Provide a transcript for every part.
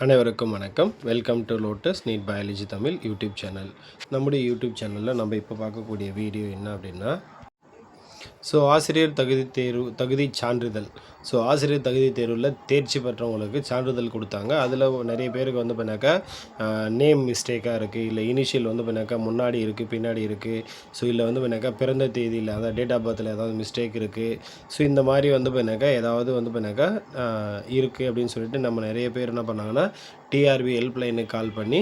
அனைவருக்கும் வணக்கம். Welcome to Lotus NEET biology Tamil YouTube channel. நம்முடைய யூடியூப் சேனலில் நம்ம இப்போ பார்க்கக்கூடிய வீடியோ என்ன அப்படின்னா, ஆசிரியர் தகுதி சான்றிதழ். ஆசிரியர் தகுதி தேர்வில் தேர்ச்சி பெற்றவங்களுக்கு சான்றிதழ் கொடுத்தாங்க. அதில் நிறைய பேருக்கு வந்து பண்ணாக்கா நேம் மிஸ்டேக்காக இருக்குது, இல்லை இனிஷியல் வந்து பண்ணாக்கா முன்னாடி இருக்குது பின்னாடி இருக்குது, இல்லை வந்து பண்ணாக்கா பிறந்த தேதியில் அதாவது டேட் ஆஃப் பர்த்தில் ஏதாவது மிஸ்டேக் இருக்குது. இந்த மாதிரி வந்து பண்ணாக்கா ஏதாவது வந்து பண்ணாக்கா இருக்குது அப்படின்னு சொல்லிட்டு நம்ம நிறைய பேர் என்ன பண்ணாங்கன்னா டிஆர்பி ஹெல்ப்லைனுக்கு கால் பண்ணி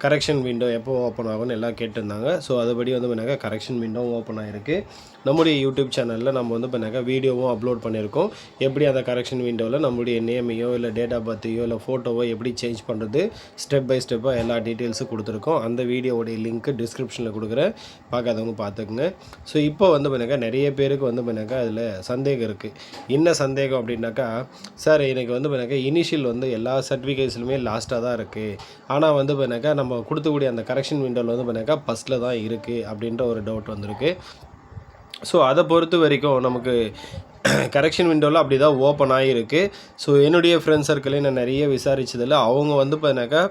கரெக்ஷன் விண்டோ எப்போ ஓப்பன் ஆகும்னு எல்லாம் கேட்டிருந்தாங்க. அதுபடி வந்து பண்ணாக்கா கரெக்ஷன் விண்டோவும் ஓப்பன் ஆகிருக்கு. நம்முடைய யூடியூப் சேனலில் நம்ம வந்து பண்ணாக்கா வீடியோவும் அப்லோட் பண்ணியிருக்கோம். எப்படி அந்த கரெக்ஷன் விண்டோவில் நம்மளுடைய நேமையோ இல்லை டேட் ஆஃப் பர்த்தையோ இல்லை ஃபோட்டோவோ எப்படி சேஞ்ச் பண்ணுறது ஸ்டெப் பை ஸ்டெப்பாக எல்லா டீட்டெயில்ஸும் கொடுத்துருக்கோம். அந்த வீடியோவுடைய லிங்க்கு டிஸ்கிரிப்ஷனில் கொடுக்குறேன், பார்க்காதவங்க பார்த்துக்குங்க. இப்போ வந்து பண்ணாக்கா நிறைய பேருக்கு வந்து பண்ணாக்கா அதில் சந்தேகம் இருக்குது. என்ன சந்தேகம் அப்படின்னாக்கா, சார் எனக்கு வந்து பண்ணாக்கா இனிஷியல் வந்து எல்லா சர்டிஃபிகேட்ஸ்லுமே லாஸ்ட்டாக தான் இருக்குது, ஆனால் வந்து பண்ணாக்கா நம்ம கொடுத்தக்கூடிய அந்த கரெக்ஷன் விண்டோவில் வந்து பண்ணாக்கா ஃபஸ்ட்டில் தான் இருக்குது அப்படின்ற ஒரு டவுட் வந்திருக்கு. அதை பொறுத்த வரைக்கும் நமக்கு கரெக்ஷன் விண்டோவில் அப்படி தான் ஓப்பன் ஆகிருக்கு. என்னுடைய ஃப்ரெண்ட்ஸ் சர்க்கிளையும் நான் நிறைய விசாரித்ததில் அவங்க வந்து பார்த்தினாக்கா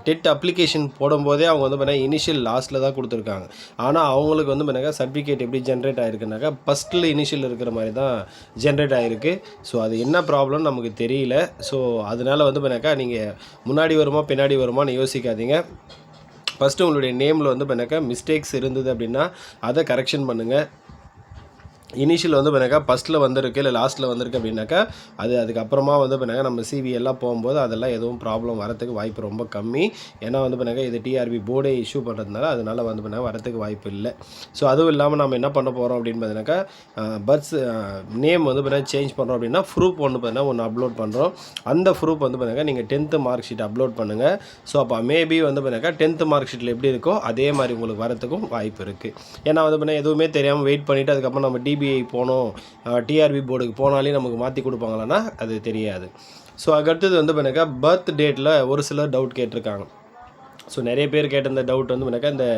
டெட் அப்ளிகேஷன் போடும்போதே அவங்க வந்து பார்த்தீங்கன்னா இனிஷியல் லாஸ்ட்டில் தான் கொடுத்துருக்காங்க. ஆனால் அவங்களுக்கு வந்து பார்த்தீங்கன்னா சர்டிஃபிகேட் எப்படி ஜென்ரேட் ஆகிருக்குனாக்கா ஃபஸ்ட்டில் இனிஷியல் இருக்கிற மாதிரி தான் ஜென்ரேட் ஆகிருக்கு. அது என்ன ப்ராப்ளம்னு நமக்கு தெரியல. அதனால் வந்து பார்த்தீங்கன்னாக்கா நீங்கள் முன்னாடி வருமா பின்னாடி வருமானு யோசிக்காதீங்க. ஃபஸ்ட்டு உங்களுடைய நேமில் வந்து பார்த்தீங்கன்னாக்கா மிஸ்டேக்ஸ் இருந்தது அப்படின்னா அதை கரெக்ஷன் பண்ணுங்கள். இனிஷியல் வந்து பண்ணாக்கா ஃபஸ்ட்டில் வந்திருக்கு இல்லை லாஸ்ட்டில் வந்திருக்கு அப்படின்னாக்கா அதுக்கப்புறமா வந்து பண்ணாக்கா நம்ம சிவி எல்லாம் போகும்போது அதெல்லாம் எதுவும் ப்ராப்ளம் வரத்துக்கு வாய்ப்பு ரொம்ப கம்மி. ஏன்னா வந்து பண்ணாக்கா இது டிஆர்பி போர்டே இஷ்யூ பண்ணுறதுனால அதனால் வந்து பண்ணால் வரத்துக்கு வாய்ப்பு இல்லை. அதுவும் இல்லாமல் நம்ம என்ன பண்ண போகிறோம் அப்படின்னு பார்த்தீங்கன்னாக்கா பர்த்ஸ் நேம் வந்து பார்த்தீங்கன்னா சேஞ்ச் பண்ணுறோம் அப்படின்னா ப்ரூஃப் ஒன்று பார்த்தீங்கன்னா ஒன்று அப்லோட் பண்ணுறோம். அந்த ப்ரூஃப் வந்து பார்த்தீங்கன்னா நீங்கள் 10th மார்க் ஷீட் அப்லோட் பண்ணுங்கள். அப்போ மேபி வந்து பார்த்தீங்கன்னா 10th மார்க் ஷீட்டில் எப்படி இருக்கோ அதே மாதிரி உங்களுக்கு வரத்துக்கும் வாய்ப்பு இருக்குது. ஏன்னா வந்து பார்த்தீங்கன்னா எதுவுமே தெரியாமல் வெயிட் பண்ணிவிட்டு அதுக்கப்புறம் நம்ம டிபிஐ போனோம் டிஆர்பி போர்டுக்கு போனாலே நமக்கு மாற்றி கொடுப்பாங்களான்னா அது தெரியாது. அதுக்கடுத்தது வந்து பண்ணாக்கா பர்த் டேட்டில் ஒரு சிலர் டவுட் கேட்டிருக்காங்க. நிறைய பேர் கேட்டிருந்த டவுட் வந்து பண்ணாக்கா இந்த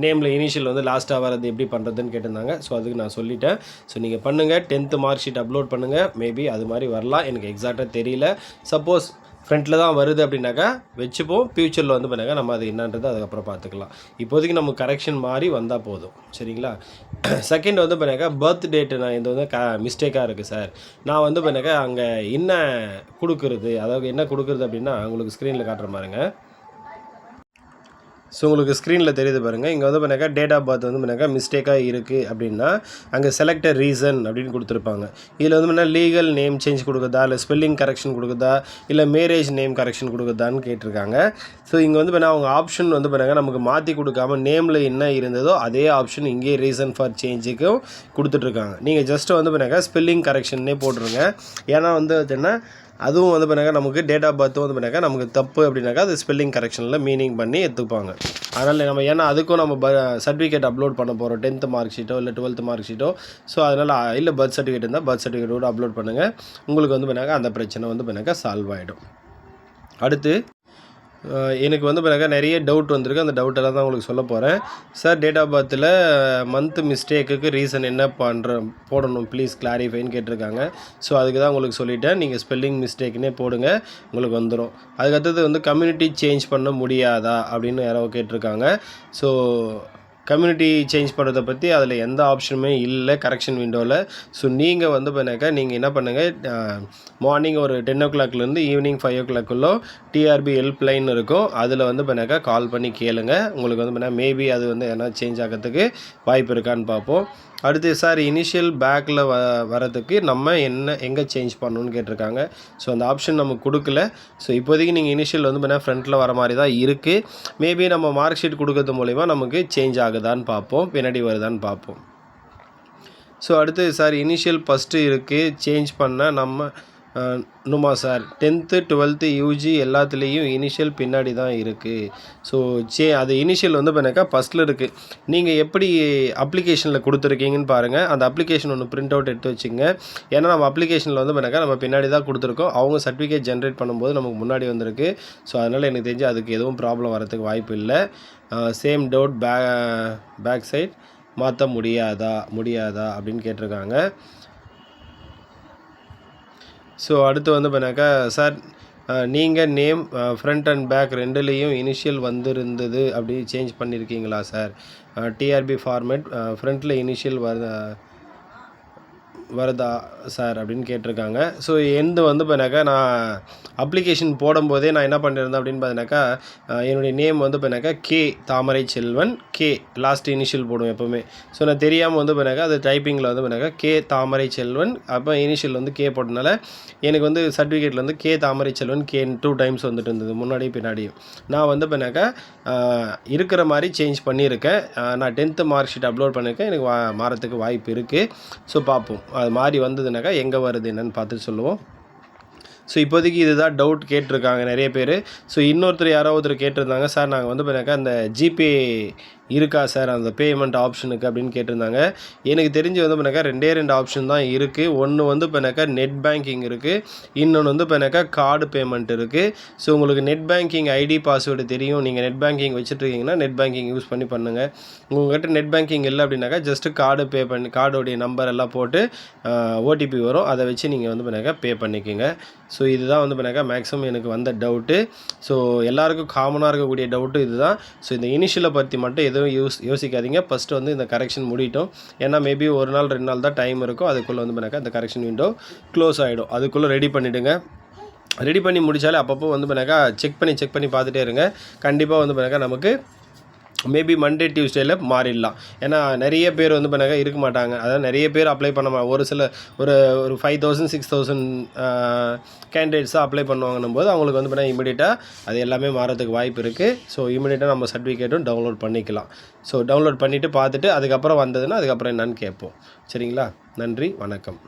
நேமில் இனிஷியல் வந்து லாஸ்ட்டாக வரது எப்படி பண்ணுறதுன்னு கேட்டிருந்தாங்க. அதுக்கு நான் சொல்லிட்டேன். நீங்கள் பண்ணுங்கள், 10th மார்க் ஷீட் அப்லோட் பண்ணுங்கள். மேபி அது மாதிரி வரலாம், எனக்கு எக்ஸாக்டாக தெரியல. சப்போஸ் ஃப்ரண்ட்டில் தான் வருது அப்படின்னாக்கா வச்சுப்போம். ஃப்யூச்சரில் வந்து பண்ணாக்கா நம்ம அது என்னன்றது அதுக்கப்புறம் பார்த்துக்கலாம். இப்போதைக்கு நம்ம கரெக்ஷன் மாதிரி வந்தால் போதும், சரிங்களா? செகண்ட் வந்து பண்ணாக்கா பர்த் டேட்டு நான் இது வந்து மிஸ்டேக்காக இருக்குது சார், நான் வந்து பண்ணாக்கா அங்கே என்ன கொடுக்குறது, அதாவது என்ன கொடுக்குறது அப்படின்னா உங்களுக்கு ஸ்க்ரீனில் காட்டுற மாதிரிங்க. உங்களுக்கு ஸ்க்ரீனில் தெரியுது பாருங்கள். இங்கே வந்து பண்ணாக்கா டேட் ஆஃப் பர்த் வந்து பண்ணாக்கா மிஸ்டேக்காக இருக்குது அப்படின்னா அங்கே செலக்ட் ரீசன் அப்படின்னு கொடுத்துருப்பாங்க. இதில் வந்து பண்ணால் லீகல் நேம் சேஞ்ச் கொடுக்குதா, இல்லை ஸ்பெல்லிங் கரெக்ஷன் கொடுக்குதா, இல்லை மேரேஜ் நேம் கரெக்ஷன் கொடுக்குதான்னு கேட்டிருக்காங்க. இங்கே வந்து பண்ணால் அவங்க ஆப்ஷன் வந்து பண்ணாங்க நமக்கு மாற்றி கொடுக்காமல் நேமில் என்ன இருந்ததோ அதே ஆப்ஷன் இங்கே ரீசன் ஃபார் சேஞ்சுக்கும் கொடுத்துட்ருக்காங்க. நீங்கள் ஜஸ்ட்டு வந்து பண்ணாக்கா ஸ்பெல்லிங் கரெக்ஷன்னே போட்டுருங்க. ஏன்னா வந்து என்ன அதுவும் வந்து பண்ணாக்கா நமக்கு டேட் ஆஃப் பர்த்தும் வந்து பண்ணாக்கா நமக்கு தப்பு அப்படின்னாக்கா அது ஸ்பெல்லிங் கரெக்ஷனில் மீனிங் பண்ணி எடுத்துப்பாங்க. அதனால் நம்ம ஏன்னா அதுக்கும் நம்ம சர்டிஃபிகேட் அப்லோட் பண்ண போகிறோம், 10th மார்க் ஷீட்டோ இல்லை 12th மார்க் ஷீட்டோ. அதனால் இல்லை பர்த் சர்டிஃபிகேட் இருந்தால் பர்த் சர்டிஃபிகேட்டோடு அப்லோட் பண்ணுங்கள். உங்களுக்கு வந்து பண்ணாக்கா அந்த பிரச்சனை வந்து பண்ணாக்கா சால்வ் ஆகிடும். அடுத்து எனக்கு வந்து பிறகு நிறைய டவுட் வந்திருக்கு. அந்த டவுட்டெல்லாம் தான் உங்களுக்கு சொல்ல போகிறேன். சார் டேட் ஆஃப் பர்த்தில் மந்த் மிஸ்டேக்குக்கு ரீசன் என்ன போடணும் ப்ளீஸ் கிளாரிஃபைன்னு கேட்டிருக்காங்க. அதுக்கு தான் உங்களுக்கு சொல்லிட்டேன். நீங்கள் ஸ்பெல்லிங் மிஸ்டேக்குன்னே போடுங்க, உங்களுக்கு வந்துடும். அதுக்கடுத்தது வந்து கம்யூனிட்டி சேஞ்ச் பண்ண முடியாதா அப்படின்னு யாரோ கேட்டிருக்காங்க. கம்யூனிட்டி சேஞ்ச் பண்ணுறதை பற்றி அதில் எந்த ஆப்ஷனுமே இல்லை கரெக்ஷன் விண்டோவில். நீங்கள் வந்து பண்ணாக்கா நீங்கள் என்ன பண்ணுங்கள், மார்னிங் ஒரு 10 o'clockலேருந்து ஈவினிங் 5 o'clock டிஆர்பி ஹெல்ப்லைன் இருக்கும். அதில் வந்து பண்ணாக்கா கால் பண்ணி கேளுங்க. உங்களுக்கு வந்து பண்ணால் மேபி அது வந்து எதனா சேஞ்ச் ஆகிறதுக்கு வாய்ப்பு இருக்கான்னு பார்ப்போம். அடுத்து சார் இனிஷியல் பேக்கில் வரதுக்கு நம்ம எங்கே சேஞ்ச் பண்ணணுன்னு கேட்டிருக்காங்க. அந்த ஆப்ஷன் நமக்கு கொடுக்கல. இப்போதைக்கு நீங்கள் இனிஷியல் வந்து பண்ணால் ஃப்ரண்ட்டில் வர மாதிரி தான் இருக்குது. மேபி நம்ம மார்க் ஷீட் கொடுக்கறது மூலிமா நமக்கு சேஞ்ச் ஆகுதான்னு பார்ப்போம், பின்னாடி வருதான்னு பார்ப்போம். அடுத்து சார் இனிஷியல் ஃபஸ்ட்டு இருக்குது, சேஞ்ச் பண்ண நம்ம நுமா சார் 10th 12th யூஜி எல்லாத்துலேயும் இனிஷியல் பின்னாடி தான் இருக்குது. அது இனிஷியல் வந்து பண்ணாக்கா ஃபஸ்ட்டில் இருக்குது. நீங்கள் எப்படி அப்ளிகேஷனில் கொடுத்துருக்கீங்கன்னு பாருங்கள். அந்த அப்ளிகேஷன் ஒன்று பிரிண்ட் அவுட் எடுத்து வச்சுங்க. ஏன்னா நம்ம அப்ளிகேஷனில் வந்து பண்ணாக்கா நம்ம பின்னாடி தான் கொடுத்துருக்கோம். அவங்க சர்டிஃபிகேட் ஜென்ரேட் பண்ணும்போது நமக்கு முன்னாடி வந்திருக்கு. அதனால் எனக்கு தெரிஞ்சு அதுக்கு எதுவும் ப்ராப்ளம் வரதுக்கு வாய்ப்பு இல்லை. சேம் டவுட் பேக் சைட் மாற்ற முடியாதா அப்படின்னு கேட்டிருக்காங்க. ஸோ அடுத்து வந்து பார்த்தீங்கன்னாக்கா சார் நீங்கள் நேம் ஃப்ரண்ட் அண்ட் பேக் ரெண்டுலேயும் இனிஷியல் வந்திருந்தது அப்படி சேஞ்ச் பண்ணியிருக்கீங்களா சார்? டிஆர்பி ஃபார்மேட் ஃப்ரண்ட்டில் இனிஷியல் வருதா சார் அப்படின்னு கேட்டிருக்காங்க. ஸோ எந்து வந்து பார்த்தீங்கன்னாக்கா நான் அப்ளிகேஷன் போடும்போதே நான் என்ன பண்ணியிருந்தேன் அப்படின்னு பார்த்தீங்கன்னாக்கா என்னுடைய நேம் வந்து பார்த்தீங்கன்னாக்கா கே தாமரை செல்வன், கே லாஸ்ட் இனிஷியல் போடுவேன் எப்போவுமே. ஸோ நான் தெரியாமல் வந்து பார்த்தீங்கன்னாக்கா அது டைப்பிங்கில் வந்து பார்த்தீங்கன்னாக்கா கே தாமரை செல்வன், அப்போ இனிஷியல் வந்து கே போட்டனால எனக்கு வந்து சர்டிஃபிகேட்டில் வந்து கே தாமரை செல்வன் கே 2 டைம்ஸ் வந்துட்டு இருந்தது, முன்னாடியும் பின்னாடியும். நான் வந்து பார்த்தீங்கன்னாக்கா இருக்கிற மாதிரி சேஞ்ச் பண்ணியிருக்கேன். நான் 10th மார்க் ஷீட் அப்லோட் பண்ணியிருக்கேன். எனக்கு மாறத்துக்கு வாய்ப்பு இருக்குது. ஸோ பார்ப்போம், அது மாதிரி வந்ததுனாக்கா எங்கே வருது என்னென்னு பார்த்துட்டு சொல்லுவோம். ஸோ இப்போதைக்கு இதுதான் டவுட் கேட்டிருக்காங்க நிறைய பேர். ஸோ இன்னொருத்தர் யாரோ ஒருத்தர் கேட்டிருந்தாங்க, சார் நாங்கள் வந்து பார்த்தீங்கன்னாக்கா அந்த ஜிபே இருக்கா சார் அந்த பேமெண்ட் ஆப்ஷனுக்கு அப்படின்னு கேட்டிருந்தாங்க. எனக்கு தெரிஞ்சு வந்து பார்த்தீங்கன்னாக்கா 2 ஆப்ஷன் தான் இருக்குது. ஒன்று வந்து பார்த்தீங்கன்னாக்கா நெட் பேங்கிங் இருக்குது, இன்னொன்று வந்து பார்த்தீங்கன்னாக்கா கார்டு பேமெண்ட் இருக்குது. ஸோ உங்களுக்கு நெட் பேங்கிங் ஐடி பாஸ்வேர்டு தெரியும், நீங்கள் நெட் பேங்கிங் வச்சுட்ருக்கீங்கன்னா நெட் பேங்கிங் யூஸ் பண்ணி பண்ணுங்கள். உங்கள்கிட்ட நெட் பேங்கிங் இல்லை அப்படின்னாக்கா ஜஸ்ட்டு கார்டு பே பண்ணி கார்டோடைய நம்பர் எல்லாம் போட்டு ஓடிபி வரும், அதை வச்சு நீங்கள் வந்து பார்த்தீங்கன்னாக்கா பே பண்ணிக்கோங்க. ஸோ இதுதான் வந்து பார்த்தீங்கன்னாக்கா மேக்ஸிமம் எனக்கு வந்த டவுட்டு. ஸோ எல்லாருக்கும் காமனாக இருக்கக்கூடிய டவுட்டு இதுதான். ஸோ இந்த இனிஷியலை பற்றி மட்டும் எதுவும் யோசிக்காதீங்க. ஃபஸ்ட்டு வந்து இந்த கரெக்ஷன் முடியட்டும். ஏன்னா மேபி 1 நாள் 2 நாள் தான் டைம் இருக்கும். அதுக்குள்ளே வந்து பார்த்தீங்கன்னாக்கா இந்த கரெக்ஷன் விண்டோ க்ளோஸ் ஆகிடும். அதுக்குள்ளே ரெடி பண்ணிவிடுங்க. ரெடி பண்ணி முடித்தாலே அப்பப்போ வந்து பார்த்தீங்கன்னாக்கா செக் பண்ணி பார்த்துட்டே இருங்க. கண்டிப்பாக வந்து பார்த்தீங்கன்னாக்கா நமக்கு மேபி மண்டே டியூஸ்டேயில் மாறிடலாம். ஏன்னா நிறைய பேர் வந்து பார்த்தீங்கன்னா இருக்க மாட்டாங்க. அதாவது நிறைய பேர் அப்ளை பண்ண ஒரு 5,000 6,000 கேண்டிடேட்ஸ் தான் அப்ளை பண்ணுவாங்கன்னும் போது அவங்களுக்கு வந்து பார்த்தீங்கன்னா இமீடியட்டாக அது எல்லாமே மாறதுக்கு வாய்ப்பு இருக்குது. ஸோ இமீடியட்டாக நம்ம சர்டிஃபிகேட்டும் டவுன்லோட் பண்ணிக்கலாம். ஸோ டவுன்லோட் பண்ணிவிட்டு பார்த்துட்டு அதுக்கப்புறம் வந்ததுன்னா அதுக்கப்புறம் என்னன்னு கேட்போம். சரிங்களா? நன்றி, வணக்கம்.